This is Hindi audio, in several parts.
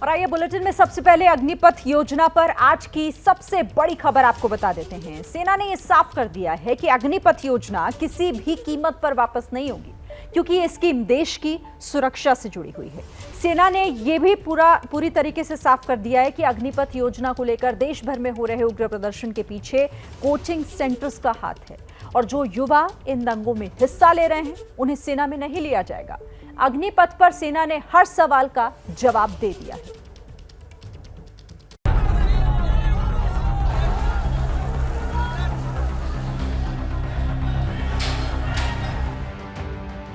और आइए बुलेटिन में सबसे पहले अग्निपथ योजना पर आज की सबसे बड़ी खबर आपको बता देते हैं। सेना ने यह साफ कर दिया है कि अग्निपथ योजना किसी भी कीमत पर वापस नहीं होगी, क्योंकि ये स्कीम देश की सुरक्षा से जुड़ी हुई है। सेना ने यह भी पूरी तरीके से साफ कर दिया है कि अग्निपथ योजना को लेकर देश भर में हो रहे उग्र प्रदर्शन के पीछे कोचिंग सेंटर्स का हाथ है और जो युवा इन दंगों में हिस्सा ले रहे हैं उन्हें सेना में नहीं लिया जाएगा। अग्निपथ पर सेना ने हर सवाल का जवाब दे दिया है।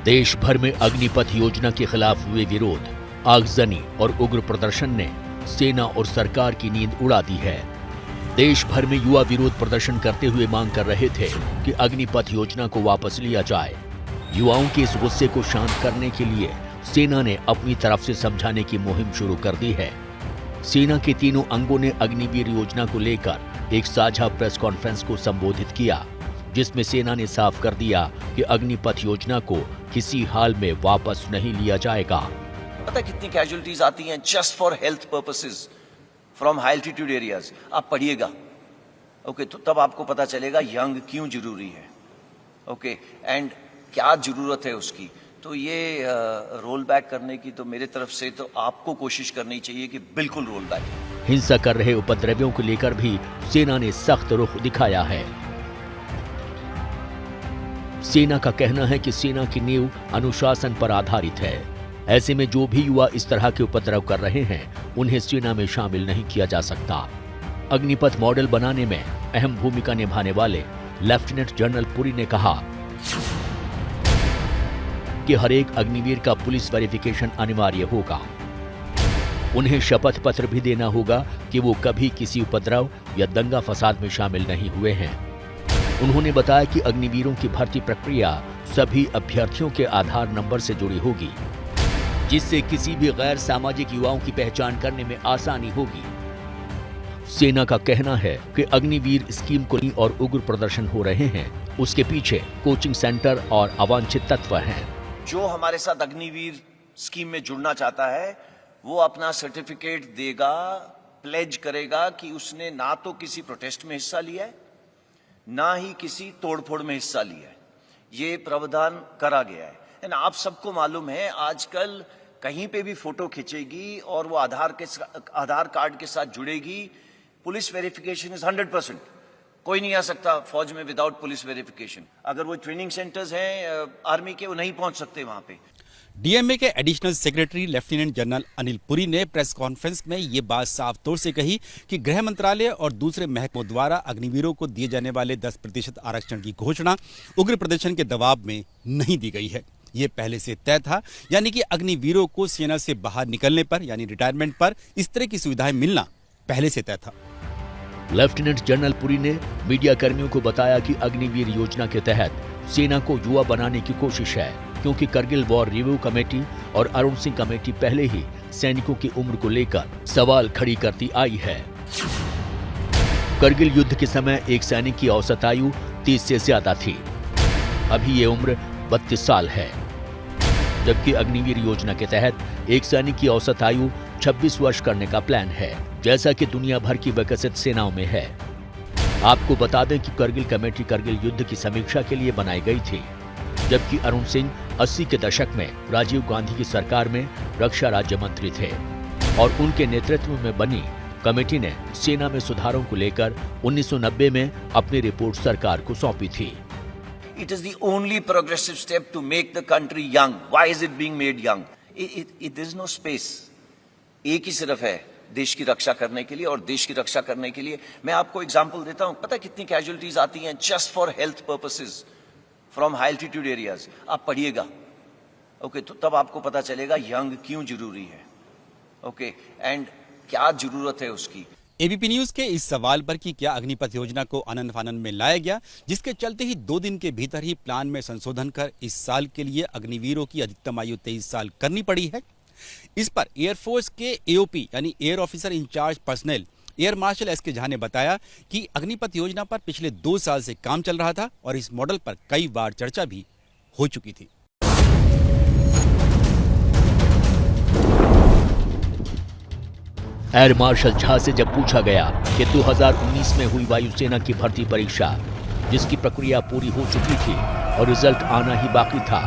देश भर में अग्निपथ योजना के खिलाफ हुए विरोध, आगजनी और उग्र प्रदर्शन ने सेना और सरकार की नींद उड़ा दी है। देश भर में युवा विरोध प्रदर्शन करते हुए मांग कर रहे थे कि अग्निपथ योजना को वापस लिया जाए। युवाओं के इस गुस्से को शांत करने के लिए सेना ने अपनी तरफ से समझाने की मुहिम शुरू कर दी है। सेना के तीनों अंगों ने अग्निवीर योजना को लेकर एक साझा प्रेस कॉन्फ्रेंस को संबोधित किया, जिसमें सेना ने साफ कर दिया कि अग्निपथ योजना को किसी हाल में वापस नहीं लिया जाएगा। पता कितनी कैजुअलिटीज आती हैं just for health purposes from high altitude areas. आप पढ़िएगा, ओके, तो तब आपको पता चलेगा यंग क्यों जरूरी है, ओके, एंड क्या जरूरत है उसकी। तो ये रोल बैक करने की तो मेरे तरफ से तो आपको कोशिश करनी चाहिए कि बिल्कुल रोल बैक। हिंसा कर रहे उपद्रवियों को लेकर भी सेना ने सख्त रुख दिखाया है। सेना का कहना है कि सेना की नींव अनुशासन पर आधारित है। ऐसे में जो भी युवा इस तरह के उपद्रव कर रहे हैं उन्हें सेना में शामिल नहीं किया जा सकता। अग्निपथ मॉडल बनाने में अहम भूमिका निभाने वाले लेफ्टिनेंट जनरल पुरी ने कहा कि हर एक अग्निवीर का पुलिस वेरिफिकेशन अनिवार्य होगा। उन्हें शपथ पत्र भी देना होगा कि वो कभी किसी उपद्रव या दंगा फसाद में शामिल नहीं हुए हैं। उन्होंने बताया कि अग्निवीरों की भर्ती प्रक्रिया सभी अभ्यर्थियों के आधार नंबर से जुड़ी होगी, जिससे किसी भी गैर सामाजिक युवाओं की पहचान करने में आसानी होगी। सेना का कहना है कि अग्निवीर स्कीम को और उग्र प्रदर्शन हो रहे हैं, उसके पीछे कोचिंग सेंटर और अवांछित तत्व हैं। जो हमारे साथ अग्निवीर स्कीम में जुड़ना चाहता है वो अपना सर्टिफिकेट देगा, प्लेज करेगा कि उसने ना तो किसी प्रोटेस्ट में हिस्सा लिया है, ना ही किसी तोड़फोड़ में हिस्सा लिया है। ये प्रावधान करा गया है। एंड आप सबको मालूम है आजकल कहीं पे भी फोटो खींचेगी और वो आधार कार्ड के साथ जुड़ेगी। Police verification is 100%। कोई नहीं आ सकता फौज में विदाउट पुलिस वेरिफिकेशन। अगर वो ट्रेनिंग सेंटर्स हैं आर्मी के, वो नहीं पहुंच सकते वहां पे। डीएमए के additional secretary lieutenant general Anil Puri ने प्रेस कॉन्फ्रेंस में ये बात साफ तौर से कही कि गृह मंत्रालय और दूसरे महकमों द्वारा अग्निवीरों को दिए जाने वाले 10% आरक्षण की घोषणा उग्र प्रदर्शन के दबाव में नहीं दी गई है। ये पहले से तय था, यानी कि अग्निवीरों को सेना से बाहर निकलने पर यानी रिटायरमेंट पर इस तरह की सुविधाएं मिलना पहले से तय था। लेफ्टिनेंट जनरल पुरी ने मीडिया कर्मियों को बताया कि अग्निवीर योजना के तहत सेना को युवा बनाने की कोशिश है, क्योंकि करगिल वॉर रिव्यू कमेटी और अरुण सिंह कमेटी पहले ही सैनिकों की उम्र को लेकर सवाल खड़ी करती आई है। करगिल युद्ध के समय एक सैनिक की औसत आयु 30 से ज्यादा थी। अभी ये उम्र 32 साल है, जबकि अग्निवीर योजना के तहत एक सैनिक की औसत आयु 26 वर्ष करने का प्लान है, जैसा कि दुनिया भर की विकसित सेनाओं में है। आपको बता दें कि करगिल कमेटी करगिल युद्ध की समीक्षा के लिए बनाई गई थी, जबकि अरुण सिंह 80 के दशक में राजीव गांधी की सरकार में रक्षा राज्य मंत्री थे और उनके नेतृत्व में बनी कमेटी ने सेना में सुधारों को लेकर 1990 में अपनी रिपोर्ट सरकार को सौंपी थी। It is the only progressive step to make the country young. Why is it being made young? There is no space. एक ही सिर्फ है देश की रक्षा करने के लिए, और देश की रक्षा करने के लिए मैं आपको एग्जांपल देता हूं। पता कितनी कैजुअलिटीज आती हैं just for health purposes from high altitude areas. आप पढ़िएगा, ओके, तो तब आपको पता चलेगा यंग क्यों जरूरी है, ओके, एंड क्या जरूरत है उसकी। एबीपी न्यूज के इस सवाल पर कि क्या अग्निपथ योजना को आनन फानन में लाया गया, जिसके चलते ही 2 दिन के भीतर ही प्लान में संशोधन कर इस साल के लिए अग्निवीरों की अधिकतम आयु 23 साल करनी पड़ी है, इस पर एयरफोर्स के एओपी यानी air officer incharge personnel air marshal S K Jha ने बताया कि अग्निपथ योजना पर पिछले 2 साल से काम चल रहा था और इस मॉडल पर कई बार चर्चा भी हो चुकी थी। एयर मार्शल झा से जब पूछा गया कि 2019 में हुई वायुसेना की भर्ती परीक्षा, जिसकी प्रक्रिया पूरी हो चुकी थी और रिजल्ट आना ही बाकी था,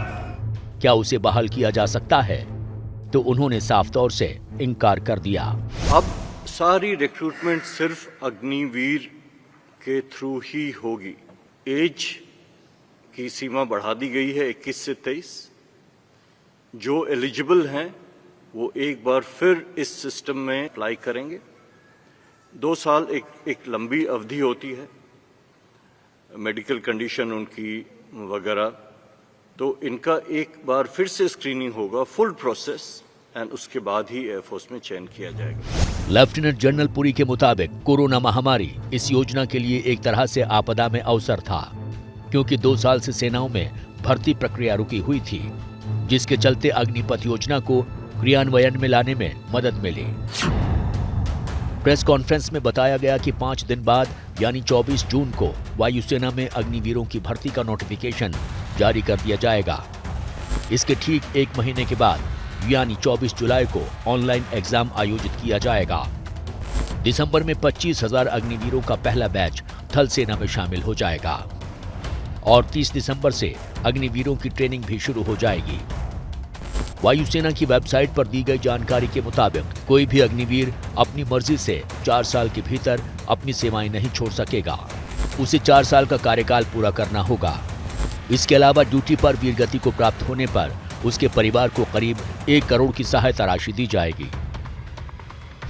क्या उसे बहाल किया जा सकता है, तो उन्होंने साफ तौर से इनकार कर दिया। अब सारी रिक्रूटमेंट सिर्फ अग्निवीर के थ्रू ही होगी। एज की सीमा बढ़ा दी गई है 21 से 23। जो एलिजिबल हैं वो एक बार फिर इस सिस्टम में अप्लाई करेंगे। 2 साल एक लंबी अवधि होती है, मेडिकल कंडीशन उनकी वगैरह, तो इनका एक बार फिर से स्क्रीनिंग होगा, फुल प्रोसेस, एंड उसके बाद ही एयरफोर्स में चयन किया जाएगा। लेफ्टिनेंट जनरल पुरी के मुताबिक कोरोना महामारी इस योजना के लिए एक तरह से आपदा में अवसर था, क्योंकि 2 साल से सेनाओं में भर्ती प्रक्रिया रुकी हुई थी, जिसके चलते अग्निपथ योजना को क्रियान्वयन में लाने में मदद मिली। प्रेस कॉन्फ्रेंस में बताया गया कि 5 दिन बाद यानी 24 जून को वायुसेना में अग्निवीरों की भर्ती का नोटिफिकेशन जारी कर दिया जाएगा। इसके ठीक 1 महीने के बाद यानी 24 जुलाई को ऑनलाइन एग्जाम आयोजित किया जाएगा। दिसंबर में 25,000 अग्निवीरों का पहला बैच थल सेना में शामिल हो जाएगा और 30 दिसंबर से अग्निवीरों की ट्रेनिंग भी शुरू हो जाएगी। वायुसेना की वेबसाइट पर दी गई जानकारी के मुताबिक कोई भी अग्निवीर अपनी मर्जी से 4 साल के भीतर अपनी सेवाएं नहीं छोड़ सकेगा। उसे 4 साल का कार्यकाल पूरा करना होगा। इसके अलावा ड्यूटी पर वीरगति को प्राप्त होने पर उसके परिवार को करीब 1 करोड़ की सहायता राशि दी जाएगी।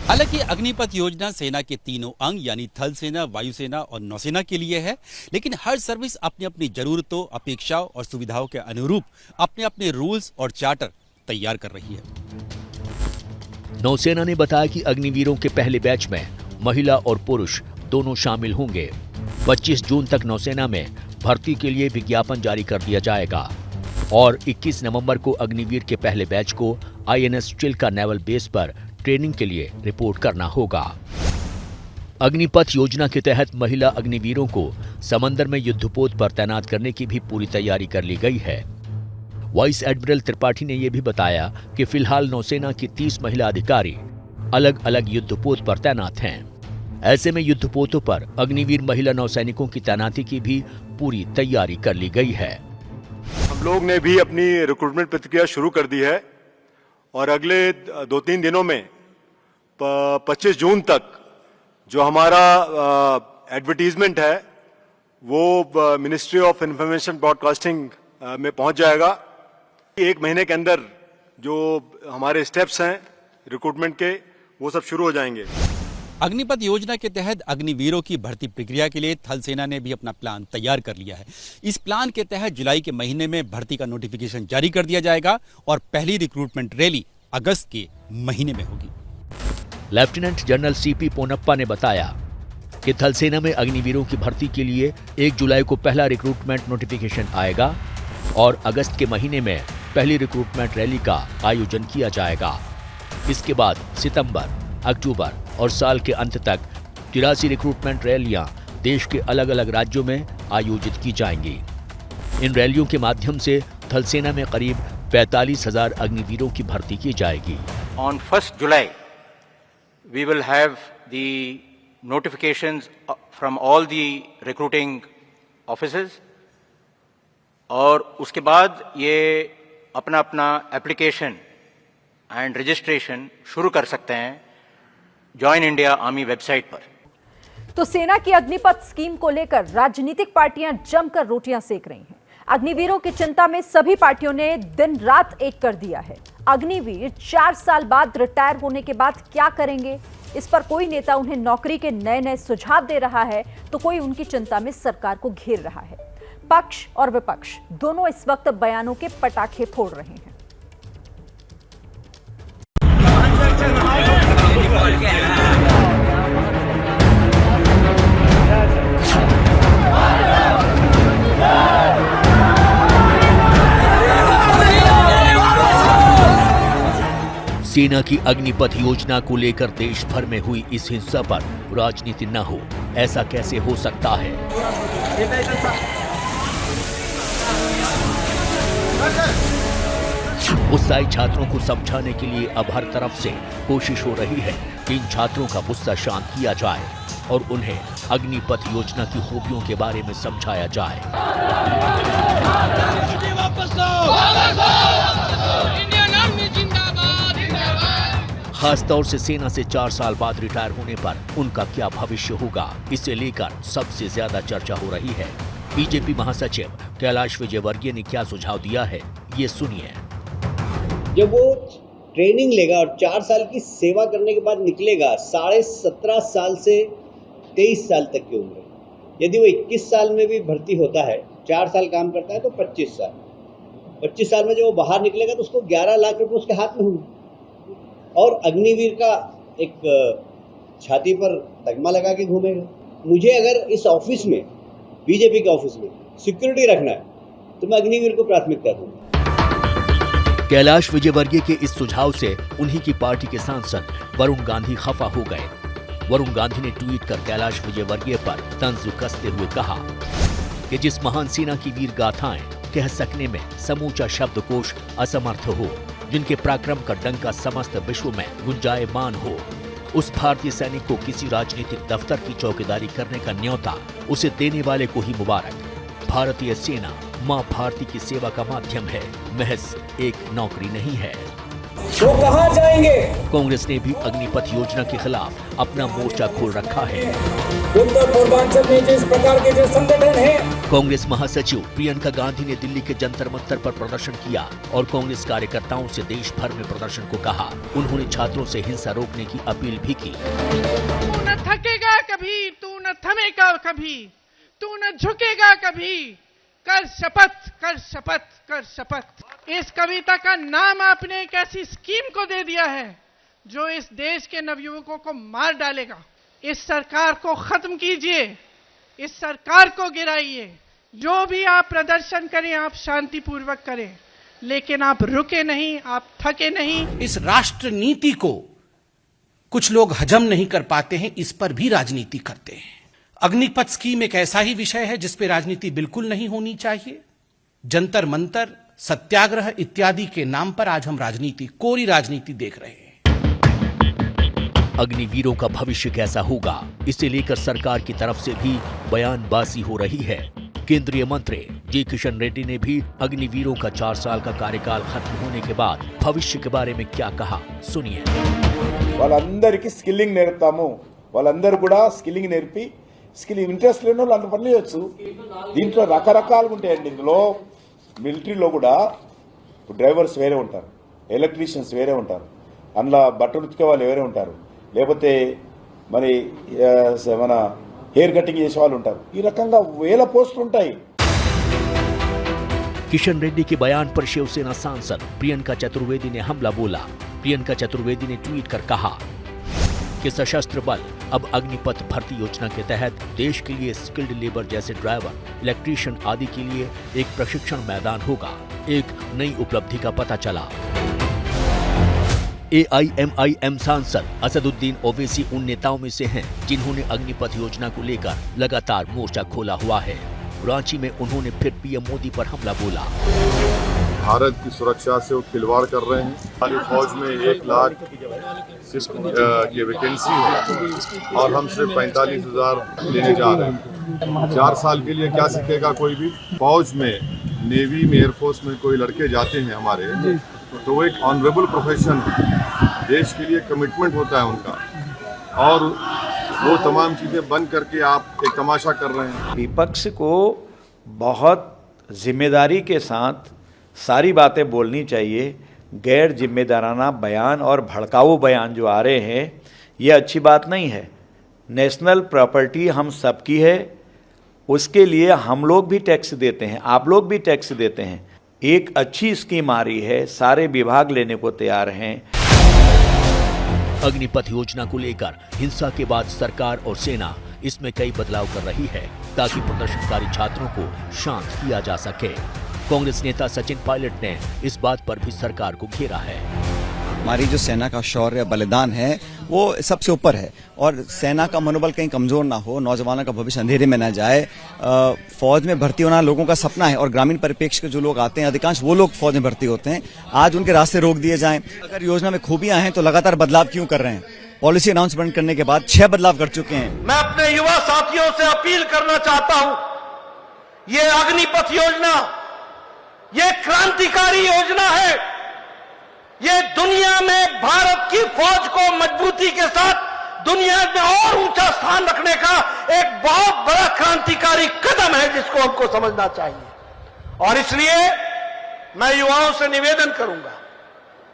हालांकि अग्निपथ योजना सेना के तीनों अंग यानी थल सेना, वायुसेना और नौसेना के लिए है, लेकिन हर सर्विस अपनी अपनी जरूरतों, अपेक्षाओं और सुविधाओं के अनुरूप अपने अपने रूल्स और चार्टर तैयार कर रही है। नौसेना ने बताया कि अग्निवीरों के पहले बैच में महिला और पुरुष दोनों शामिल होंगे। 25 जून तक नौसेना में भर्ती के लिए विज्ञापन जारी कर दिया जाएगा और 21 नवंबर को अग्निवीर के पहले बैच को INS चिल्का नेवल बेस पर ट्रेनिंग के लिए रिपोर्ट करना होगा। अग्निपथ योजना के तहत महिला अग्निवीरों को समंदर में युद्धपोत पर तैनात करने की भी पूरी तैयारी कर ली गई है। वाइस एडमिरल त्रिपाठी ने यह भी बताया कि फिलहाल नौसेना की 30 महिला अधिकारी अलग अलग युद्धपोत पर तैनात हैं। ऐसे में युद्धपोतों पर अग्निवीर महिला नौसैनिकों की तैनाती की भी पूरी तैयारी कर ली गई है। हम लोग ने भी अपनी रिक्रूटमेंट प्रक्रिया शुरू कर दी है और अगले 2-3 दिनों में 25 जून तक जो हमारा एडवर्टीजमेंट है वो मिनिस्ट्री ऑफ इंफॉर्मेशन ब्रॉडकास्टिंग में पहुंच जाएगा। 1 महीने के अंदर जो हमारे स्टेप्स हैं रिक्रूटमेंट के वो सब शुरू हो जाएंगे। अग्निपथ योजना के तहत अग्निवीरों की भर्ती प्रक्रिया के लिए थल सेना ने भी अपना प्लान तैयार कर लिया है। इस प्लान के तहत जुलाई के महीने में भर्ती का नोटिफिकेशन जारी कर दिया जाएगा और पहली रिक्रूटमेंट रैली अगस्त के महीने में होगी। लेफ्टिनेंट जनरल CP पोनप्पा ने बताया कि थल सेना में अग्निवीरों की भर्ती के लिए 1 जुलाई को पहला रिक्रूटमेंट नोटिफिकेशन आएगा और अगस्त के महीने में पहली रिक्रूटमेंट रैली का आयोजन किया जाएगा। इसके बाद सितंबर, अक्टूबर और साल के अंत तक 83 रिक्रूटमेंट रैलियां देश के अलग अलग राज्यों में आयोजित की जाएंगी। इन रैलियों के माध्यम से थल सेना में करीब 45,000 अग्निवीरों की भर्ती की जाएगी। On 1st July, we will have the notifications from all the recruiting offices और उसके बाद ये अपना अपना एप्लीकेशन एंड रजिस्ट्रेशन शुरू कर सकते हैं जॉइन इंडिया आर्मी वेबसाइट पर। तो सेना की अग्निपथ स्कीम को लेकर राजनीतिक पार्टियां जमकर रोटियां सेक रही हैं। अग्निवीरों की चिंता में सभी पार्टियों ने दिन रात एक कर दिया है। अग्निवीर 4 साल बाद रिटायर होने के बाद क्या करेंगे, इस पर कोई नेता उन्हें नौकरी के नए नए सुझाव दे रहा है तो कोई उनकी चिंता में सरकार को घेर रहा है। पक्ष और विपक्ष दोनों इस वक्त बयानों के पटाखे फोड़ रहे हैं। सेना की अग्निपथ योजना को लेकर देश भर में हुई इस हिंसा पर राजनीति न हो, ऐसा कैसे हो सकता है? उत्साही छात्रों को समझाने के लिए अब हर तरफ से कोशिश हो रही है। कि इन छात्रों का गुस्सा शांत किया जाए और उन्हें अग्निपथ योजना की खूबियों के बारे में समझाया जाए। खास तौर से सेना से 4 साल बाद रिटायर होने पर उनका क्या भविष्य होगा, इसे लेकर सबसे ज्यादा चर्चा हो रही है। बीजेपी महासचिव कैलाश विजयवर्गीय ने क्या सुझाव दिया है, ये सुनिए। जब वो ट्रेनिंग लेगा और 4 साल की सेवा करने के बाद निकलेगा, 17.5 साल से 23 साल तक की उम्र। यदि वो 21 साल में भी भर्ती होता है, 4 साल काम करता है तो 25 साल। 25 साल में जब वो बाहर निकलेगा तो उसको 11 लाख रुपए उसके हाथ में होंगे और अग्निवीर का एक छाती पर तगमा लगा के घूमेगा। मुझे अगर इस ऑफिस में, बीजेपी के ऑफिस में सिक्योरिटी रखना है तो मैं अग्निवीर को प्राथमिकता दूंगा। कैलाश विजयवर्गीय के इस सुझाव से उन्हीं की पार्टी के सांसद वरुण गांधी खफा हो गए। वरुण गांधी ने ट्वीट कर कैलाश विजयवर्गीय पर तंज कसते हुए कहा कि जिस महान सेना की वीर गाथाएं कह सकने में समूचा शब्दकोश असमर्थ हो, जिनके पराक्रम का डंका समस्त विश्व में गुंजायमान हो, उस भारतीय सैनिक को किसी राजनीतिक दफ्तर की चौकीदारी करने का न्योता उसे देने वाले को ही मुबारक। भारतीय सेना मां भारती की सेवा का माध्यम है, महज एक नौकरी नहीं है। तो कहां जाएंगे? कांग्रेस ने भी अग्निपथ योजना के खिलाफ अपना मोर्चा खोल रखा है। उत्तर पूर्वांचल में जिस प्रकार के जो संगठन है, कांग्रेस महासचिव प्रियंका गांधी ने दिल्ली के जंतर मंतर पर प्रदर्शन किया और कांग्रेस कार्यकर्ताओं से देश भर में प्रदर्शन को कहा। उन्होंने छात्रों से हिंसा रोकने की अपील भी की। तू न थकेगा कभी, तू न थमेगा कभी, तू न झुकेगा कभी, कर शपथ, कर शपथ, कर शपथ। इस कविता का नाम आपने एक ऐसी स्कीम को दे दिया है जो इस देश के नवयुवकों को मार डालेगा। इस सरकार को खत्म कीजिए, इस सरकार को गिराइए। जो भी आप प्रदर्शन करें, आप शांतिपूर्वक करें, लेकिन आप रुके नहीं, आप थके नहीं। इस राष्ट्र नीति को कुछ लोग हजम नहीं कर पाते हैं, इस पर भी राजनीति करते हैं। अग्निपथ स्कीम एक ऐसा ही विषय है जिस पे राजनीति बिल्कुल नहीं होनी चाहिए। जंतर मंतर, सत्याग्रह इत्यादि के नाम पर आज हम राजनीति, कोरी राजनीति देख रहे हैं। अग्निवीरों का भविष्य कैसा होगा, इसे लेकर सरकार की तरफ से भी बयानबाजी हो रही है। केंद्रीय मंत्री जी किशन रेड्डी ने भी अग्निवीरों का 4 साल का कार्यकाल खत्म होने के बाद भविष्य के बारे में क्या कहा, सुनिए। వాళ్ళందరికీ స్కిల్లింగ్ నేర్పుతాము, వాళ్ళందరూ కూడా స్కిల్లింగ్ నేర్పి స్కిల్ ఇంట్రెస్ట్ లేని వాళ్ళు అంత పనులు చేయొచ్చు. దీంట్లో రకరకాలుగా ఉంటాయండి. ఇందులో మిలిటరీలో కూడా డ్రైవర్స్ వేరే ఉంటారు, ఎలక్ట్రీషియన్స్ వేరే ఉంటారు, అందులో బట్టలు ఉతికే వాళ్ళు వేరే ఉంటారు, లేకపోతే మరి మన హెయిర్ కటింగ్ చేసే వాళ్ళు ఉంటారు. ఈ రకంగా వేల పోస్టులు ఉంటాయి. किशन रेड्डी के बयान पर शिवसेना सांसद प्रियंका चतुर्वेदी ने हमला बोला। प्रियंका चतुर्वेदी ने ट्वीट कर कहा कि सशस्त्र बल अब अग्निपथ भर्ती योजना के तहत देश के लिए स्किल्ड लेबर जैसे ड्राइवर, इलेक्ट्रीशियन आदि के लिए एक प्रशिक्षण मैदान होगा। एक नई उपलब्धि का पता चला। AIMIM सांसद असदुद्दीन ओवैसी उन नेताओं में से हैं जिन्होंने अग्निपथ योजना को लेकर लगातार मोर्चा खोला हुआ है। रांची में उन्होंने फिर पीएम मोदी पर हमला बोला। भारत की सुरक्षा से वो खिलवाड़ कर रहे हैं। हमारी फौज में 1 लाख की वैकेंसी है और हम सिर्फ 45,000 लेने जा रहे हैं। 4 साल के लिए क्या सीखेगा कोई भी? फौज में, नेवी में, एयरफोर्स में कोई लड़के जाते हैं हमारे, तो वो एक ऑनरेबल प्रोफेशन है, देश के लिए कमिटमेंट होता है उनका, और वो तमाम चीजें बंद करके आप एक तमाशा कर रहे हैं। विपक्ष को बहुत जिम्मेदारी के साथ सारी बातें बोलनी चाहिए। गैर जिम्मेदाराना बयान और भड़काऊ बयान जो आ रहे हैं, ये अच्छी बात नहीं है। नेशनल प्रॉपर्टी हम सबकी है, उसके लिए हम लोग भी टैक्स देते हैं, आप लोग भी टैक्स देते हैं। एक अच्छी स्कीम आ रही है, सारे विभाग लेने को तैयार हैं। अग्निपथ योजना को लेकर हिंसा के बाद सरकार और सेना इसमें कई बदलाव कर रही है ताकि प्रदर्शनकारी छात्रों को शांत किया जा सके। कांग्रेस नेता सचिन पायलट ने इस बात पर भी सरकार को घेरा है। हमारी जो सेना का शौर्य बलिदान है वो सबसे ऊपर है और सेना का मनोबल कहीं कमजोर ना हो, नौजवानों का भविष्य अंधेरे में ना जाए। फौज में भर्ती होना लोगों का सपना है और ग्रामीण परिप्रेक्ष्य के जो लोग आते हैं, अधिकांश वो लोग फौज में भर्ती होते हैं। आज उनके रास्ते रोक दिए जाएं। अगर योजना में खूबियां हैं तो लगातार बदलाव क्यों कर रहे हैं? पॉलिसी अनाउंसमेंट करने के बाद 6 बदलाव कर चुके हैं। मैं अपने युवा साथियों से अपील करना चाहता हूं, ये अग्निपथ योजना ये क्रांतिकारी योजना है। ये दुनिया में भारत की फौज को मजबूती के साथ दुनिया में और ऊंचा स्थान रखने का एक बहुत बड़ा क्रांतिकारी कदम है, जिसको हमको समझना चाहिए। और इसलिए मैं युवाओं से निवेदन करूंगा,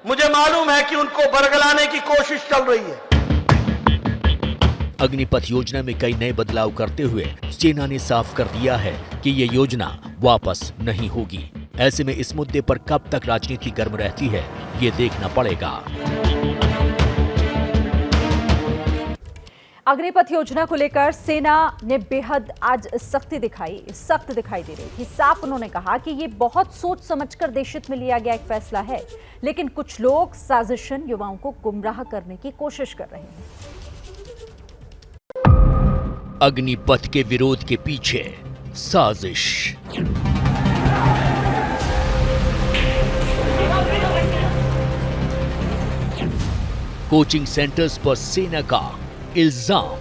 मुझे मालूम है कि उनको बरगलाने की कोशिश चल रही है। अग्निपथ योजना में कई नए बदलाव करते हुए सेना ने साफ कर दिया है कि ये योजना वापस नहीं होगी। ऐसे में इस मुद्दे पर कब तक राजनीति गर्म रहती है, ये देखना पड़ेगा। अग्निपथ योजना को लेकर सेना ने बेहद आज सख्त दिखाई दे रही थी। साफ उन्होंने कहा कि ये बहुत सोच समझकर देशहित में लिया गया एक फैसला है, लेकिन कुछ लोग साजिशन युवाओं को गुमराह करने की कोशिश कर रहे हैं। अग्निपथ के विरोध के पीछे साजिश। कोचिंग सेंटर्स पर सेना का इल्जाम।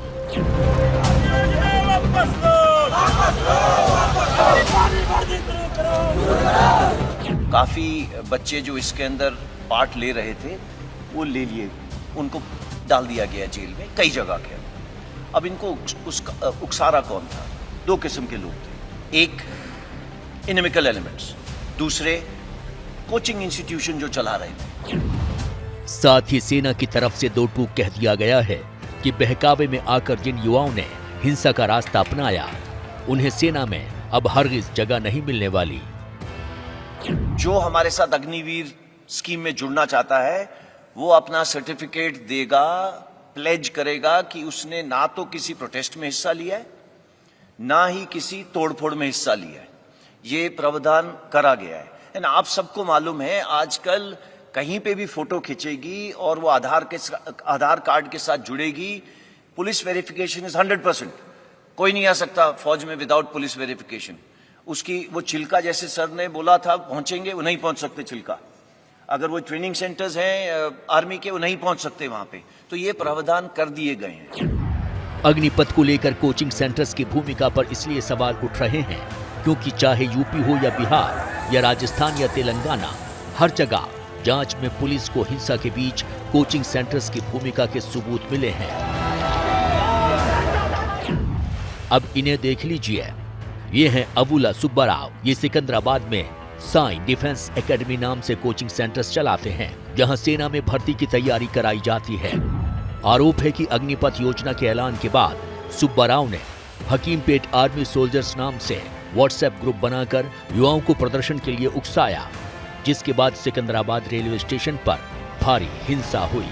काफी बच्चे जो इसके अंदर पार्ट ले रहे थे वो ले लिए, उनको डाल दिया गया जेल में कई जगह के। अब इनको उकसारा कौन था? 2 किस्म के लोग थे, एक इनमिकल एलिमेंट्स, दूसरे कोचिंग इंस्टीट्यूशन जो चला रहे थे। साथ ही सेना की तरफ से 2 टूक कह दिया गया है कि बहकावे में आकर जिन युवाओं ने हिंसा का रास्ता अपनाया, उन्हें सेना में अब हरगिज जगह नहीं मिलने वाली। जो हमारे साथ अग्निवीर स्कीम में जुड़ना चाहता है वो अपना सर्टिफिकेट देगा, प्लेज करेगा कि उसने ना तो किसी प्रोटेस्ट में हिस्सा लिया है, ना ही किसी तोड़फोड़ में हिस्सा लिया है। ये प्रावधान करा गया है। एंड आप सबको मालूम है आजकल कहीं पे भी फोटो खींचेगी और वो आधार कार्ड के साथ जुड़ेगी, पुलिस वेरिफिकेशन इज 100%। कोई नहीं आ सकता फौज में विदाउट पुलिस वेरिफिकेशन। उसकी वो चिल्का, जैसे सर ने बोला था पहुंचेंगे, वो नहीं पहुंच सकते चिल्का। अगर वो ट्रेनिंग सेंटर्स हैं आर्मी के, वो नहीं पहुंच सकते वहां पे। तो ये प्रावधान कर दिए गए हैं। अग्निपथ को लेकर कोचिंग सेंटर्स की भूमिका पर इसलिए सवाल उठ रहे हैं क्योंकि चाहे यूपी हो या बिहार या राजस्थान या तेलंगाना, हर जगह जांच में पुलिस को हिंसा के बीच कोचिंग सेंटर्स की भूमिका के सबूत मिले हैं। अब इन्हें देख लीजिए। ये हैं अबुला सुब्बा राव। ये सिकंदराबाद में साई डिफेंस एकेडमी नाम से कोचिंग सेंटर्स चलाते हैं, जहां सेना में भर्ती की तैयारी कराई जाती है। आरोप है कि अग्निपथ योजना के ऐलान के बाद सुब्बा राव ने हकीमपेट आर्मी सोल्जर्स नाम से व्हाट्सएप ग्रुप बनाकर युवाओं को प्रदर्शन के लिए उकसाया, जिसके बाद सिकंदराबाद रेलवे स्टेशन पर भारी हिंसा हुई।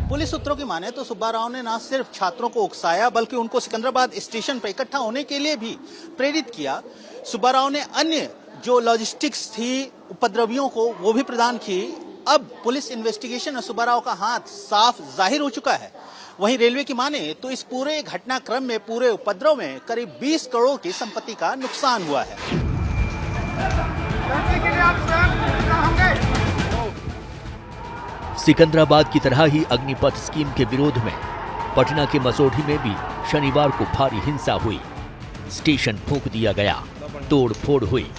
पुलिस सूत्रों की माने तो सुब्बा राव ने न सिर्फ छात्रों को उकसाया बल्कि उनको सिकंदराबाद स्टेशन पर इकट्ठा होने के लिए भी प्रेरित किया। सुब्बा राव ने अन्य जो लॉजिस्टिक्स थी उपद्रवियों को वो भी प्रदान की। अब पुलिस इन्वेस्टिगेशन में सुब्बा राव का हाथ साफ जाहिर हो चुका है। वहीं रेलवे की माने तो इस पूरे घटनाक्रम में, पूरे उपद्रव में करीब 20 करोड़ की संपत्ति का नुकसान हुआ है। सिकंदराबाद की तरह ही अग्निपथ स्कीम के विरोध में पटना के मसौढ़ी में भी शनिवार को भारी हिंसा हुई। स्टेशन फूंक दिया गया, तोड़ फोड़ हुई,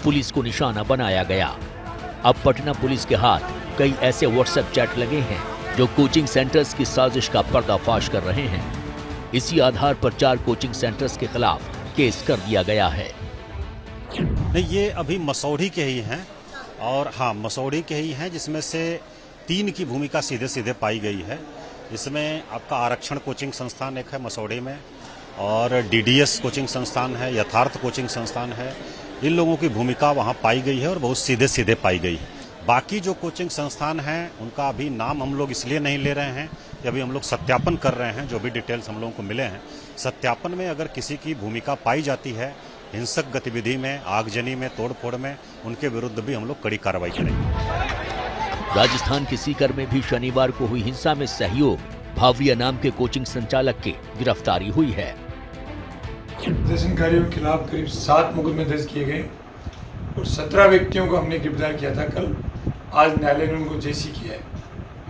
पुलिस को निशाना बनाया गया। अब पटना पुलिस के हाथ कई ऐसे व्हाट्सएप चैट लगे हैं जो कोचिंग सेंटर्स की साजिश का पर्दाफाश कर रहे हैं। इसी आधार पर 4 कोचिंग सेंटर्स के खिलाफ केस कर दिया गया है। नहीं, ये अभी मसौढ़ी के ही हैं और हाँ मसौढ़ी के ही हैं, जिसमें से 3 की भूमिका सीधे सीधे पाई गई है। इसमें आपका आरक्षण कोचिंग संस्थान एक है मसौढ़ी में, और डीडीएस कोचिंग संस्थान है, यथार्थ कोचिंग संस्थान है। इन लोगों की भूमिका वहाँ पाई गई है और बहुत सीधे सीधे पाई गई है। बाकी जो कोचिंग संस्थान हैं उनका अभी नाम हम लोग इसलिए नहीं ले रहे हैं कि अभी हम लोग सत्यापन कर रहे हैं। जो भी डिटेल्स हम लोगों को मिले हैं, सत्यापन में अगर किसी की भूमिका पाई जाती है हिंसक गतिविधि में, आगजनी में, तोड़फोड़ में, उनके विरुद्ध भी हम लोग कड़ी कार्रवाई करेंगे। राजस्थान के सीकर में भी शनिवार को हुई हिंसा में सहयोग भाविया नाम के कोचिंग संचालक की गिरफ्तारी हुई है। प्रदर्शनकारियों के खिलाफ करीब 7 मुकदमे दर्ज किए गए और 17 व्यक्तियों को हमने गिरफ्तार किया था कल। आज न्यायालय ने उनको जेसी किया है,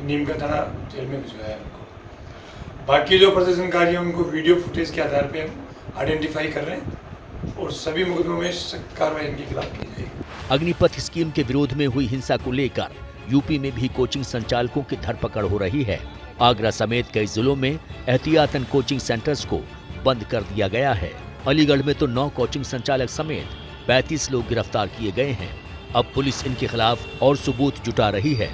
नीम का थाना जेल में भिजवाया है उनको। बाकी जो प्रदर्शनकारी हैं उनको वीडियो फुटेज के आधार पर हम आइडेंटिफाई कर रहे हैं और सभी मुकदमों में सख्त कार्रवाई इनके खिलाफ की जाएगी। अग्निपथ स्कीम के विरोध में हुई हिंसा को लेकर यूपी में भी कोचिंग संचालकों की धरपकड़ हो रही है। आगरा समेत कई जिलों में एहतियातन कोचिंग सेंटर्स को बंद कर दिया गया है। अलीगढ़ में तो 9 कोचिंग संचालक समेत 35 लोग गिरफ्तार किए गए हैं। अब पुलिस इनके खिलाफ और सबूत जुटा रही है।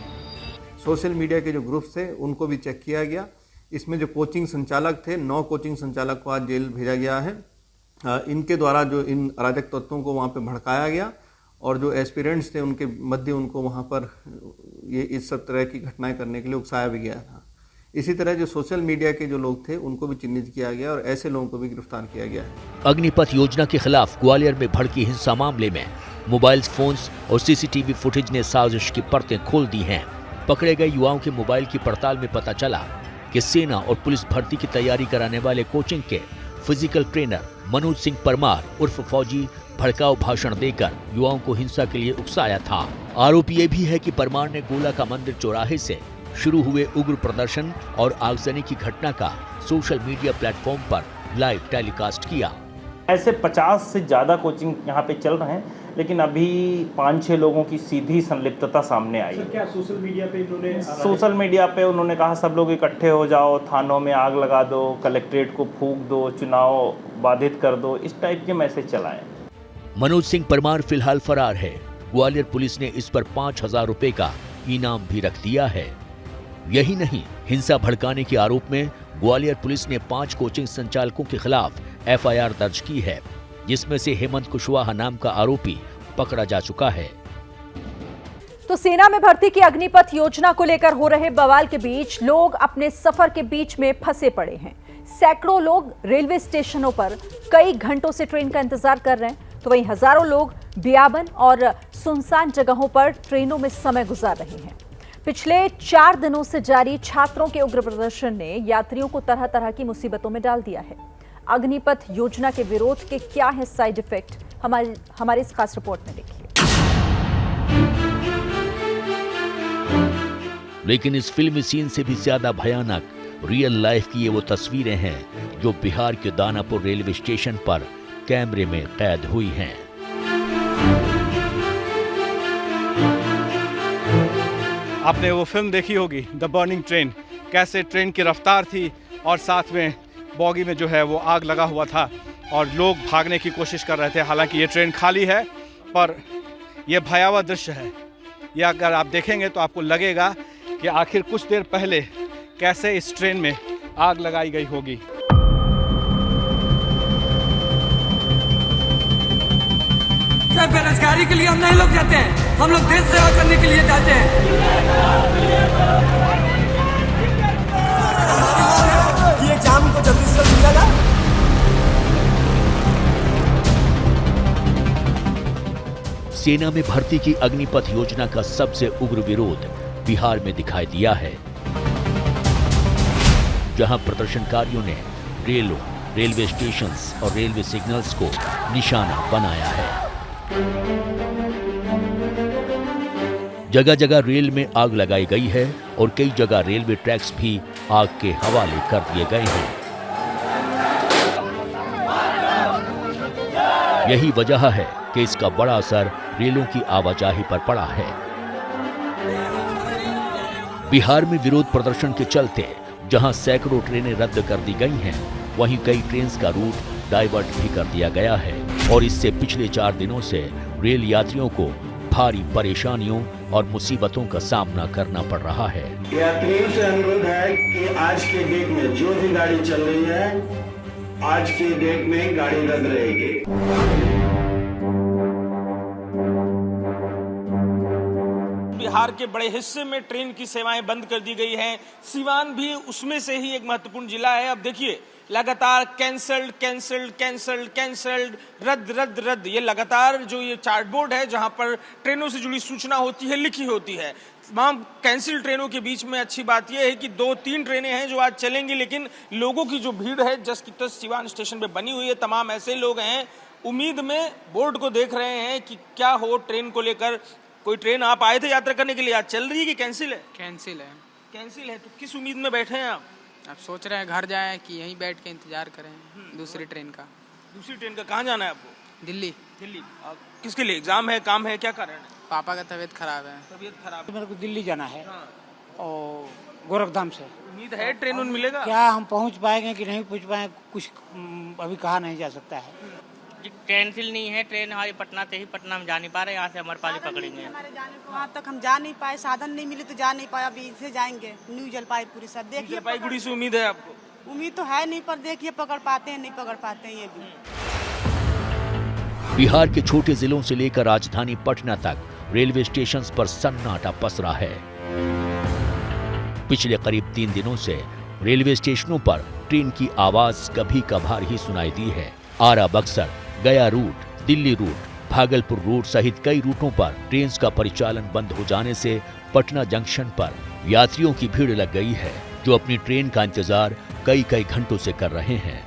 सोशल मीडिया के जो ग्रुप्स थे उनको भी चेक किया गया। इसमें जो कोचिंग संचालक थे, 9 कोचिंग संचालक को आज जेल भेजा गया है। इनके द्वारा जो इन अराजक तत्वों को वहाँ पे भड़काया गया और जो एस्पिरेंट्स थे उनके मध्य उनको वहाँ पर ये इस सब तरह की घटनाएं करने के लिए उकसाया भी गया था। इसी तरह जो सोशल मीडिया के जो लोग थे उनको भी चिन्हित किया गया और ऐसे लोगों को भी गिरफ्तार किया गया है। अग्निपथ योजना के खिलाफ ग्वालियर में भड़की हिंसा मामले में मोबाइल फोन्स और सीसीटीवी फुटेज ने साजिश की परतें खोल दी हैं। पकड़े गए युवाओं के मोबाइल की पड़ताल में पता चला कि सेना और पुलिस भर्ती की तैयारी कराने वाले कोचिंग के फिजिकल ट्रेनर मनोज सिंह परमार उर्फ फौजी भड़काऊ भाषण देकर युवाओं को हिंसा के लिए उकसाया था। आरोप ये भी है कि परमार ने गोला का मंदिर चौराहे से शुरू हुए उग्र प्रदर्शन और आगजनी की घटना का सोशल मीडिया प्लेटफॉर्म पर लाइव टेलीकास्ट किया। ऐसे 50 से ज़्यादा कोचिंग यहाँ पे चल रहे हैं, लेकिन अभी 5-6 लोगों की सीधी संलिप्तता सामने आई। क्या सोशल मीडिया पे उन्होंने कहा सब लोग इकट्ठे हो जाओ, थानों में आग लगा दो, कलेक्ट्रेट को फूंक दो, चुनाव बाधित कर दो, इस टाइप के मैसेज चलाएं। मनोज सिंह परमार फिलहाल फरार है। ग्वालियर पुलिस ने इस पर 5,000 रुपए का इनाम भी रख दिया है। यही नहीं, हिंसा भड़काने के आरोप में ग्वालियर पुलिस ने 5 कोचिंग संचालकों के खिलाफ एफआईआर दर्ज की है, जिसमें से हेमंत कुशवाहा नाम का आरोपी पकड़ा जा चुका है। तो सेना में भर्ती की अग्निपथ योजना को लेकर हो रहे बवाल के बीच लोग अपने सफर के बीच में फंसे पड़े हैं। सैकड़ों लोग रेलवे स्टेशनों पर कई घंटों से ट्रेन का इंतजार कर रहे हैं, तो वहीं हजारों लोग बियाबन और सुनसान जगहों पर ट्रेनों में समय गुजार रहे हैं। पिछले 4 दिनों से जारी छात्रों के उग्र प्रदर्शन ने यात्रियों को तरह तरह की मुसीबतों में डाल दिया है। अग्निपथ योजना के विरोध के क्या है साइड इफेक्ट, हमारी इस खास रिपोर्ट में देखिए। लेकिन इस फिल्मी सीन से भी ज्यादा भयानक रियल लाइफ की ये वो तस्वीरें हैं जो बिहार के दानापुर रेलवे स्टेशन पर कैमरे में कैद हुई हैं। आपने वो फिल्म देखी होगी द बर्निंग ट्रेन, कैसे ट्रेन की रफ्तार थी और साथ में बॉगी में जो है वो आग लगा हुआ था और लोग भागने की कोशिश कर रहे थे। हालांकि ये ट्रेन खाली है, पर यह भयावह दृश्य है। ये अगर आप देखेंगे तो आपको लगेगा कि आखिर कुछ देर पहले कैसे इस ट्रेन में आग लगाई गई होगी। बेरोजगारी के लिए हम नहीं लोग जाते हैं, हम लोग देश सेवा करने के लिए जाते हैं। ये एग्जाम को जल्दी से मिलेगा। सेना में भर्ती की अग्निपथ योजना का सबसे उग्र विरोध बिहार में दिखाई दिया है, जहां प्रदर्शनकारियों ने रेलों, रेलवे स्टेशंस और रेलवे सिग्नल्स को निशाना बनाया है। जगह जगह रेल में आग लगाई गई है और कई जगह रेलवे ट्रैक्स भी आग के हवाले कर दिए गए हैं। यही वजह है कि इसका बड़ा असर रेलों की आवाजाही पर पड़ा है। बिहार में विरोध प्रदर्शन के चलते जहां सैकड़ों ट्रेनें रद्द कर दी गई हैं, वहीं कई ट्रेन का रूट डाइवर्ट भी कर दिया गया है और इससे पिछले 4 दिनों से रेल यात्रियों को भारी परेशानियों और मुसीबतों का सामना करना पड़ रहा है। यात्रियों से अनुरोध है कि आज के डेट में जो भी गाड़ी चल रही है, आज के डेट में गाड़ी रद्द रहेगी। बिहार के बड़े हिस्से में ट्रेन की सेवाएं बंद कर दी गई हैं। सीवान भी उसमें से ही एक महत्वपूर्ण जिला है। अब देखिए लगातार कैंसल्ड कैंसल्ड कैंसल्ड कैंसल्ड, रद्द रद्द रद्द, ये लगातार जो ये चार्ट बोर्ड है जहां पर ट्रेनों से जुड़ी सूचना होती है, लिखी होती है। तमाम कैंसिल ट्रेनों के बीच में अच्छी बात यह है कि 2-3 ट्रेनें हैं जो आज चलेंगी, लेकिन लोगों की जो भीड़ है जस की तस सिवान स्टेशन पे बनी हुई है। तमाम ऐसे लोग हैं उम्मीद में बोर्ड को देख रहे हैं कि क्या हो ट्रेन को लेकर। कोई ट्रेन आप आए थे यात्रा करने के लिए, आज चल रही है कि कैंसिल है? कैंसिल है। कैंसिल है, तो किस उम्मीद में बैठे हैं आप? अब सोच रहे हैं घर जाएं कि यहीं बैठ के इंतजार करें दूसरी ट्रेन का। दूसरी ट्रेन का कहाँ जाना है आपको? दिल्ली। दिल्ली किसके लिए? एग्जाम है, काम है, क्या कारण है? पापा का तबीयत खराब है। तबीयत खराब। मेरे को दिल्ली जाना है और गोरखधाम से। उम्मीद है ट्रेन उन मिलेगा? क्या हम पहुंच पाएंगे कि नहीं पहुंच पाएंगे कुछ अभी कहा नहीं जा सकता है। कैंसिल नहीं है ट्रेन, हमारी पटना से ही, पटना हम जा नहीं पा रहे, यहाँ से अमरपाली पकड़ेंगे। हमारे जाने को वहाँ तक हम जा नहीं पाए, साधन नहीं मिले तो जा नहीं पाए। अभी इसे जाएंगे न्यू जलपाईगुड़ी सर। देखिए जलपाईगुड़ी से उम्मीद है आपको? उम्मीद तो है नहीं, पर देखिए पकड़ पाते हैं नहीं पकड़ पाते हैं ये भी। बिहार के छोटे जिलों से लेकर राजधानी पटना तक रेलवे स्टेशन पर सन्नाटा पसरा है। पिछले करीब 3 दिनों से रेलवे स्टेशनों पर ट्रेन की आवाज कभी कभार ही सुनाई दी है। Arrah Buxar, Gaya route, Delhi route, Bhagalpur route सहित कई रूटों पर ट्रेन का परिचालन बंद हो जाने से पटना जंक्शन पर यात्रियों की भीड़ लग गई है, जो अपनी ट्रेन का इंतजार कई घंटों से कर रहे हैं।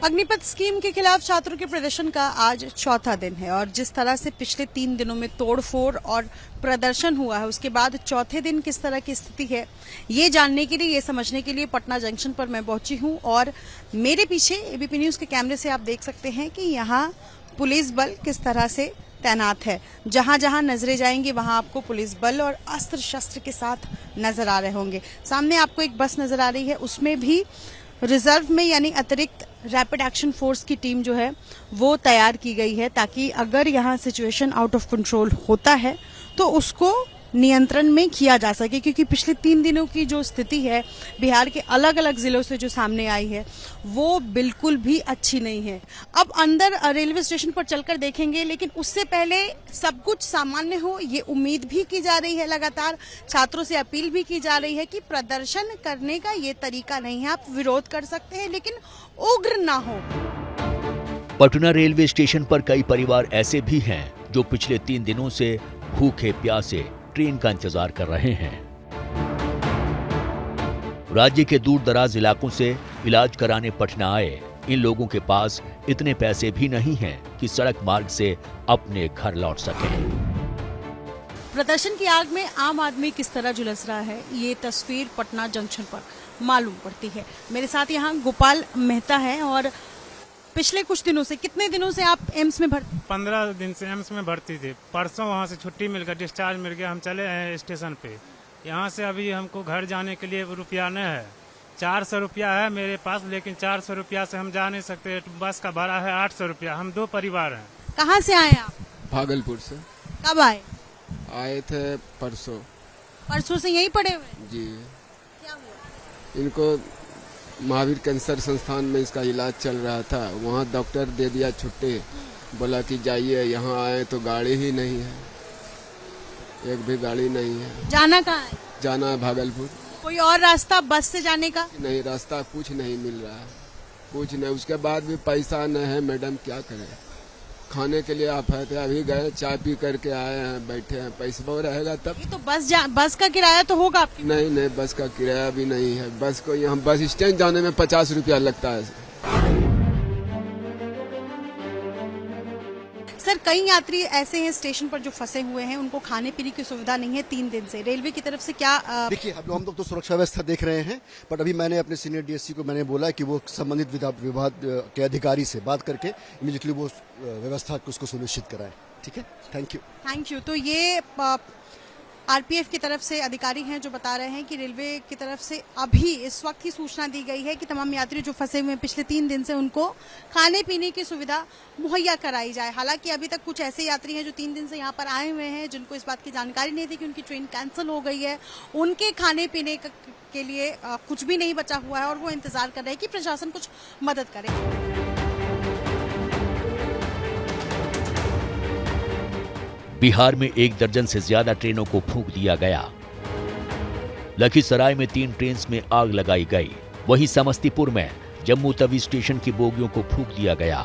अग्निपथ स्कीम के खिलाफ छात्रों के प्रदर्शन का आज चौथा दिन है और जिस तरह से पिछले 3 दिनों में तोड़फोड़ और प्रदर्शन हुआ है, उसके बाद चौथे दिन किस तरह की स्थिति है, ये जानने के लिए, ये समझने के लिए पटना जंक्शन पर मैं पहुंची हूं। और मेरे पीछे एबीपी न्यूज के कैमरे से आप देख सकते हैं कि यहाँ पुलिस बल किस तरह से तैनात है। जहां जहां नजरें जाएंगी वहां आपको पुलिस बल और अस्त्र शस्त्र के साथ नजर आ रहे होंगे। सामने आपको एक बस नजर आ रही है, उसमें भी रिजर्व में यानी अतिरिक्त रैपिड एक्शन फोर्स की टीम जो है वो तैयार की गई है, ताकि अगर यहाँ सिचुएशन आउट ऑफ कंट्रोल होता है तो उसको नियंत्रण में किया जा सके। क्योंकि पिछले 3 दिनों की जो स्थिति है बिहार के अलग अलग जिलों से जो सामने आई है वो बिल्कुल भी अच्छी नहीं है। अब अंदर रेलवे स्टेशन पर चलकर देखेंगे, लेकिन उससे पहले सब कुछ सामान्य हो ये उम्मीद भी की जा रही है। लगातार छात्रों से अपील भी की जा रही है कि प्रदर्शन करने का ये तरीका नहीं है, आप विरोध कर सकते हैं लेकिन उग्र ना हो। पटना रेलवे स्टेशन पर कई परिवार ऐसे भी हैं जो पिछले 3 दिनों से भूखे प्यासे ट्रेन का इंतजार कर रहे हैं। राज्य के दूर दराज इलाकों से इलाज कराने पटना आए इन लोगों के पास इतने पैसे भी नहीं हैं कि सड़क मार्ग से अपने घर लौट सकें। प्रदर्शन की आग में आम आदमी किस तरह झुलस रहा है, ये तस्वीर पटना जंक्शन पर मालूम पड़ती है। मेरे साथ यहाँ गोपाल मेहता है और पिछले कुछ दिनों से, कितने दिनों से आप एम्स में भर्ती? 15 दिन से एम्स में भर्ती थे। परसों वहाँ से छुट्टी मिलकर डिस्चार्ज मिल गया, हम चले आए स्टेशन पे। यहाँ से अभी हमको घर जाने के लिए रुपया नहीं है। 400 रुपया है मेरे पास, लेकिन 400 रुपया से हम जा नहीं सकते। बस का भाड़ा है 800 रुपया। हम 2 परिवार हैं। कहाँ से आए आप? भागलपुर से। कब आए? आए थे परसों। परसों से यहीं पड़े हुए? जी। क्या हुआ? इनको महावीर कैंसर संस्थान में इसका इलाज चल रहा था, वहाँ डॉक्टर दे दिया छुट्टी, बोला कि जाइए। यहाँ आए तो गाड़ी ही नहीं है, एक भी गाड़ी नहीं है। जाना कहाँ है? जाना है भागलपुर। कोई और रास्ता बस से जाने का? नहीं, रास्ता कुछ नहीं मिल रहा है, कुछ नहीं। उसके बाद भी पैसा नहीं है मैडम, क्या करें। खाने के लिए आप थे, अभी गए चाय पी करके आए हैं, बैठे हैं। पैसा रहेगा तब तो बस का किराया तो होगा आपकी? नहीं, बस का किराया भी नहीं है। बस को यहाँ बस स्टैंड जाने में 50 रुपया लगता है। सर, कई यात्री ऐसे हैं स्टेशन पर जो फंसे हुए हैं, उनको खाने पीने की सुविधा नहीं है 3 दिन से। रेलवे की तरफ से क्या? देखिए, हम लोग तो सुरक्षा व्यवस्था देख रहे हैं, बट अभी मैंने अपने सीनियर डीएससी को मैंने बोला कि वो संबंधित विभाग के अधिकारी से बात करके इमीडिएटली वो व्यवस्था उसको सुनिश्चित कराएं। ठीक है, थैंक यू। तो ये आरपीएफ की तरफ से अधिकारी हैं जो बता रहे हैं कि रेलवे की तरफ से अभी इस वक्त ही सूचना दी गई है कि तमाम यात्री जो फंसे हुए हैं पिछले 3 दिन से, उनको खाने पीने की सुविधा मुहैया कराई जाए। हालांकि अभी तक कुछ ऐसे यात्री हैं जो 3 दिन से यहाँ पर आए हुए हैं, जिनको इस बात की जानकारी नहीं थी कि उनकी ट्रेन कैंसिल हो गई है। उनके खाने पीने के लिए कुछ भी नहीं बचा हुआ है और वो इंतजार कर रहे हैं कि प्रशासन कुछ मदद करे। बिहार में 1 दर्जन से ज्यादा ट्रेनों को फूंक दिया गया। लखीसराय में 3 ट्रेन में आग लगाई गई। वहीं समस्तीपुर में जम्मू तवी स्टेशन की बोगियों को फूंक दिया गया।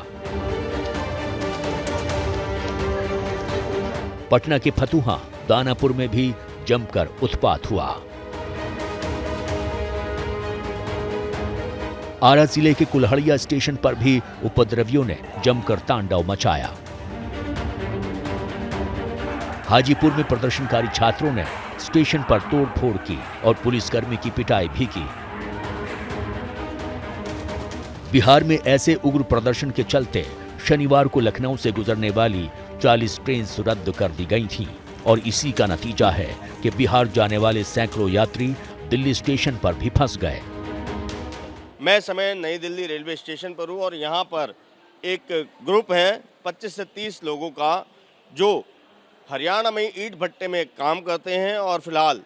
पटना के फतुहा, दानापुर में भी जमकर उत्पात हुआ। आरा जिले के कुल्हड़िया स्टेशन पर भी उपद्रवियों ने जमकर तांडव मचाया। हाजीपुर में प्रदर्शनकारी छात्रों ने स्टेशन पर तोड़फोड़ की और पुलिसकर्मी की पिटाई भी की। बिहार में ऐसे उग्र प्रदर्शन के चलते शनिवार को लखनऊ से गुजरने वाली 40 ट्रेन रद्द कर दी गई थीं और इसी का नतीजा है कि बिहार जाने वाले सैकड़ों यात्री दिल्ली स्टेशन पर भी फंस गए। मैं समय नई दिल्ली रेलवे स्टेशन पर हूँ और यहाँ पर एक ग्रुप है 25 से 30 लोगों का जो हरियाणा में ईंट भट्टे में काम करते हैं और फिलहाल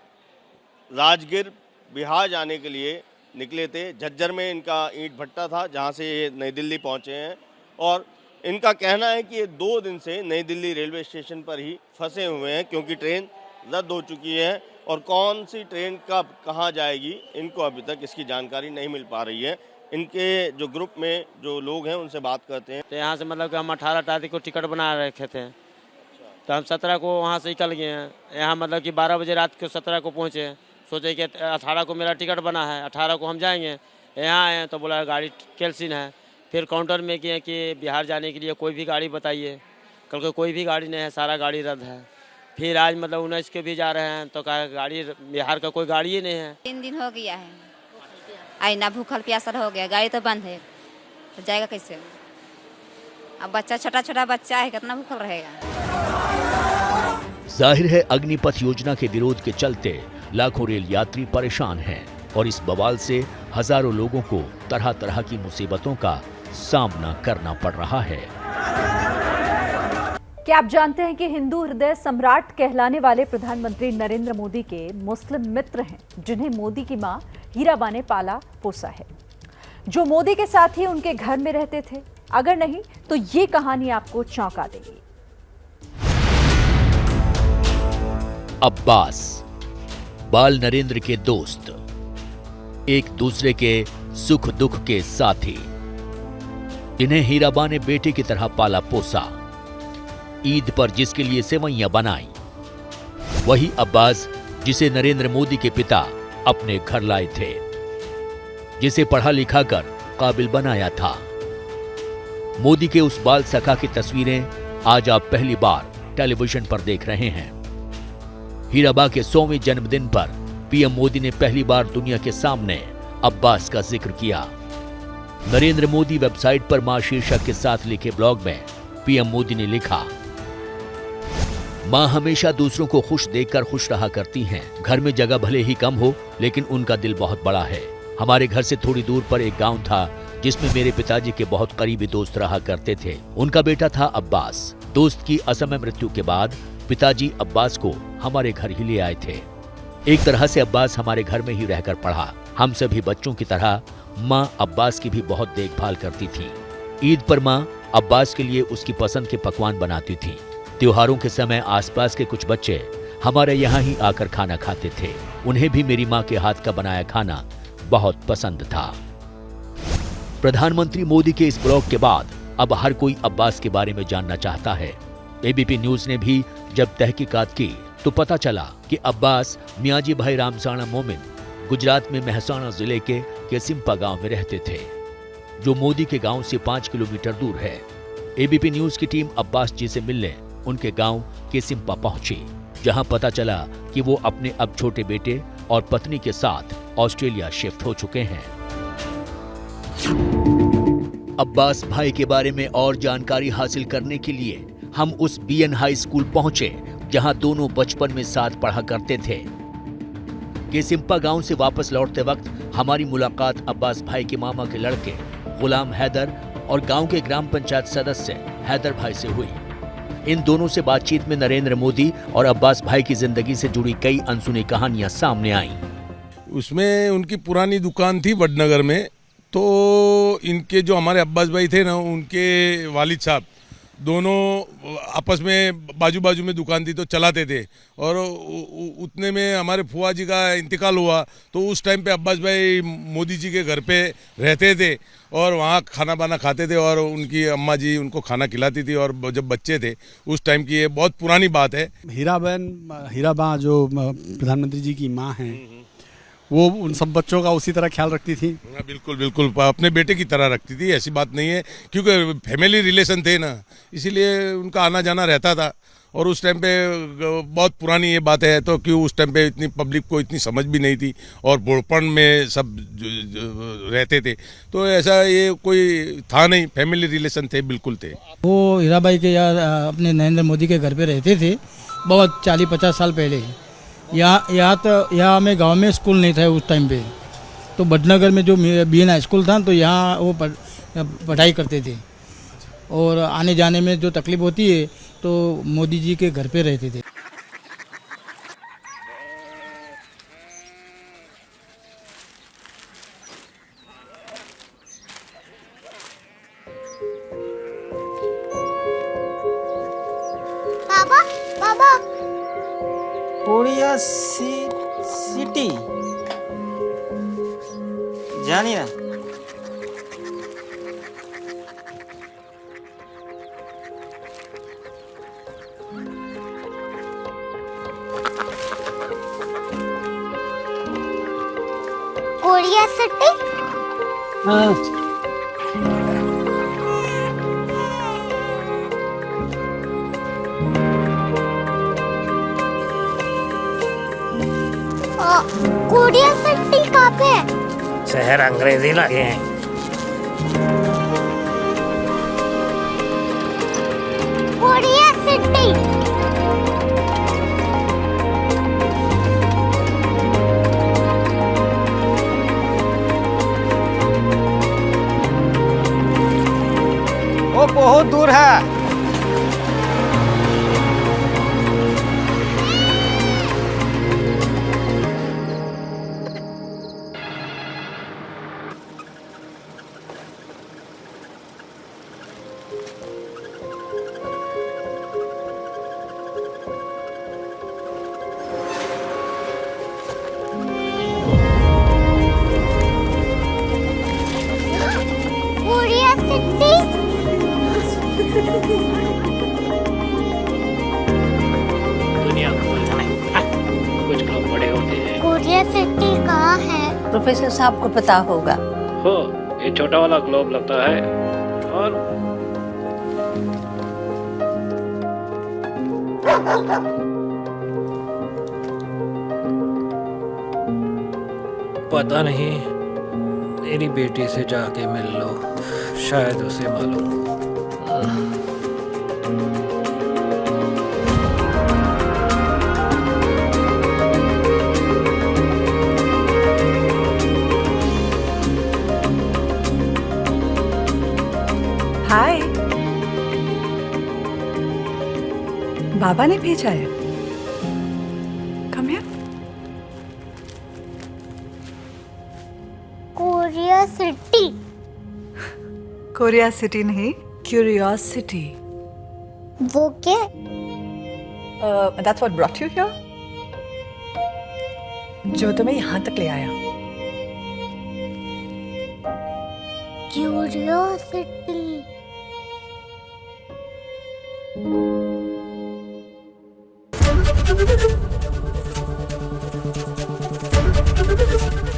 राजगीर बिहार जाने के लिए निकले थे। झज्जर में इनका ईंट भट्टा था जहाँ से ये नई दिल्ली पहुँचे हैं और इनका कहना है कि ये 2 दिन से नई दिल्ली रेलवे स्टेशन पर ही फंसे हुए हैं क्योंकि ट्रेन रद्द हो चुकी है और कौन सी ट्रेन कब कहाँ जाएगी इनको अभी तक इसकी जानकारी नहीं मिल पा रही है। इनके जो ग्रुप में जो लोग हैं उनसे बात करते हैं। तो यहाँ से मतलब कि हम 18 तारीख को टिकट बना रखे थे तो हम 17 को वहाँ से निकल गए हैं। यहाँ मतलब कि 12 बजे रात को 17 को पहुँचे, सोचे कि 18 को मेरा टिकट बना है, 18 को हम जाएंगे। यहाँ आए तो बोला गाड़ी कैंसिल है। फिर काउंटर में किए कि बिहार जाने के लिए कोई भी गाड़ी बताइए, कल को कोई भी गाड़ी नहीं है, सारा गाड़ी रद्द है। फिर आज मतलब 19 के भी जा रहे हैं तो कहा गाड़ी बिहार का कोई गाड़ी ही नहीं है। 3 दिन हो गया है, आईना भूखल प्यासल हो गया, गाड़ी तो बंद है तो जाएगा कैसे? अब बच्चा छोटा बच्चा है, कितना भूखल रहेगा? जाहिर है अग्निपथ योजना के विरोध के चलते लाखों रेल यात्री परेशान हैं और इस बवाल से हजारों लोगों को तरह तरह की मुसीबतों का सामना करना पड़ रहा है। क्या आप जानते हैं कि हिंदू हृदय सम्राट कहलाने वाले प्रधानमंत्री नरेंद्र मोदी के मुस्लिम मित्र हैं जिन्हें मोदी की मां हीराबा ने पाला पोसा है, जो मोदी के साथ ही उनके घर में रहते थे? अगर नहीं तो ये कहानी आपको चौंका देगी। अब्बास बाल नरेंद्र के दोस्त, एक दूसरे के सुख दुख के साथी, जिन्हें हीराबा ने बेटे की तरह पाला पोसा, ईद पर जिसके लिए सेवैयां बनाई, वही अब्बास जिसे नरेंद्र मोदी के पिता अपने घर लाए थे, जिसे पढ़ा लिखा कर काबिल बनाया था। मोदी के उस बाल सखा की तस्वीरें आज आप पहली बार टेलीविजन पर देख रहे हैं। हीराबा के 100वें जन्मदिन पर पीएम मोदी ने पहली बार दुनिया के सामने अब्बास का जिक्र किया। नरेंद्र मोदी वेबसाइट पर मां शीर्षक के साथ लिखे ब्लॉग में पीएम मोदी ने लिखा, मां हमेशा दूसरों को खुश देखकर खुश रहा करती हैं। घर में जगह भले ही कम हो लेकिन उनका दिल बहुत बड़ा है। हमारे घर से थोड़ी दूर पर एक गांव था जिसमें मेरे पिताजी के बहुत करीबी दोस्त रहा करते थे। उनका बेटा था अब्बास। दोस्त की असमय मृत्यु के बाद पिताजी अब्बास को हमारे घर ही ले आए थे। एक तरह से अब्बास हमारे घर में ही रहकर पढ़ा। हम सभी बच्चों की तरह माँ अब्बास की भी बहुत देखभाल करती थी। ईद पर माँ अब्बास के लिए उसकी पसंद के पकवान बनाती थी। त्योहारों के समय आसपास के कुछ बच्चे हमारे यहाँ ही आकर खाना खाते थे। उन्हें भी मेरी माँ के हाथ का बनाया खाना बहुत पसंद था। प्रधानमंत्री मोदी के इस ब्लॉग के बाद अब हर कोई अब्बास के बारे में जानना चाहता है। एबीपी न्यूज ने भी जब तहकीकात की तो पता चला कि अब्बास मियाजी भाई रामसाणा मोमिन गुजरात में मेहसाणा जिले के केसिम्पा गांव में रहते थे, जो मोदी के गांव से 5 किलोमीटर दूर है। एबीपी न्यूज की टीम अब्बास जी से मिलने उनके गांव केसिम्पा पहुंची, जहां पता चला कि वो अपने अब छोटे बेटे और पत्नी के साथ ऑस्ट्रेलिया शिफ्ट हो चुके हैं। अब्बास भाई के बारे में और जानकारी हासिल करने के लिए हम उस बीएन हाई स्कूल पहुंचे जहां दोनों बचपन में साथ पढ़ा करते थे। केसिम्पा गांव से वापस लौटते वक्त हमारी मुलाकात अब्बास भाई के मामा के लड़के गुलाम हैदर और गांव के ग्राम पंचायत सदस्य हैदर भाई से हुई। इन दोनों से बातचीत में नरेंद्र मोदी और अब्बास भाई की जिंदगी से जुड़ी कई अनसुनी कहानियां सामने आईं। उसमें उनकी पुरानी दुकान थी वडनगर में, तो इनके जो हमारे अब्बास भाई थे ना, उनके वालिद साहब दोनों आपस में बाजू बाजू में दुकान थी तो चलाते थे। और उतने में हमारे फुआ जी का इंतकाल हुआ तो उस टाइम पे अब्बास भाई मोदी जी के घर पे रहते थे और वहाँ खाना बाना खाते थे और उनकी अम्मा जी उनको खाना खिलाती थी। और जब बच्चे थे उस टाइम की ये बहुत पुरानी बात है। हीराबा जो प्रधानमंत्री जी की माँ हैं, वो उन सब बच्चों का उसी तरह ख्याल रखती थी। बिल्कुल बिल्कुल, अपने बेटे की तरह रखती थी, ऐसी बात नहीं है, क्योंकि फैमिली रिलेशन थे ना, इसीलिए उनका आना जाना रहता था। और उस टाइम पे बहुत पुरानी ये बात है, तो क्यों उस टाइम पे इतनी पब्लिक को इतनी समझ भी नहीं थी और बुढ़पन में सब रहते थे, तो ऐसा ये कोई था नहीं, फैमिली रिलेशन थे, बिल्कुल थे। वो हीराबाई के यार अपने नरेंद्र मोदी के घर पे रहते थे बहुत 40-50 साल पहले। यहाँ हमें गांव में स्कूल नहीं था उस टाइम पे, तो भटनगर में जो BN हाई स्कूल था तो यहाँ वो पढ़ाई करते थे, और आने जाने में जो तकलीफ होती है तो मोदी जी के घर पे रहते थे। पापा पापा कोरिया सिटी जानी ना। Korea city? हाँ। कोरिया सिटी कहाँ पे है? शहर अंग्रेजी लगे हैं। Korea city. वो बहुत दूर है। Korea city. दुनिया कुछ लोग बड़े होते हैं। कोरिया सिटी कहाँ है? प्रोफेसर साहब को पता होगा। हो, ये छोटा वाला ग्लोब लगता है और पता नहीं, मेरी बेटी से जाके मिल लो, शायद उसे मालूम हो। हाय, बाबा ने भेजा है। Come here. Korea city. Korea city नहीं, क्यूरियोसिटी। वो क्या? That's what brought you here? जो तुम्हें यहाँ तक ले आया। क्यूरियोसिटी।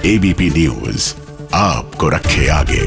ABP न्यूज आपको रखे आगे।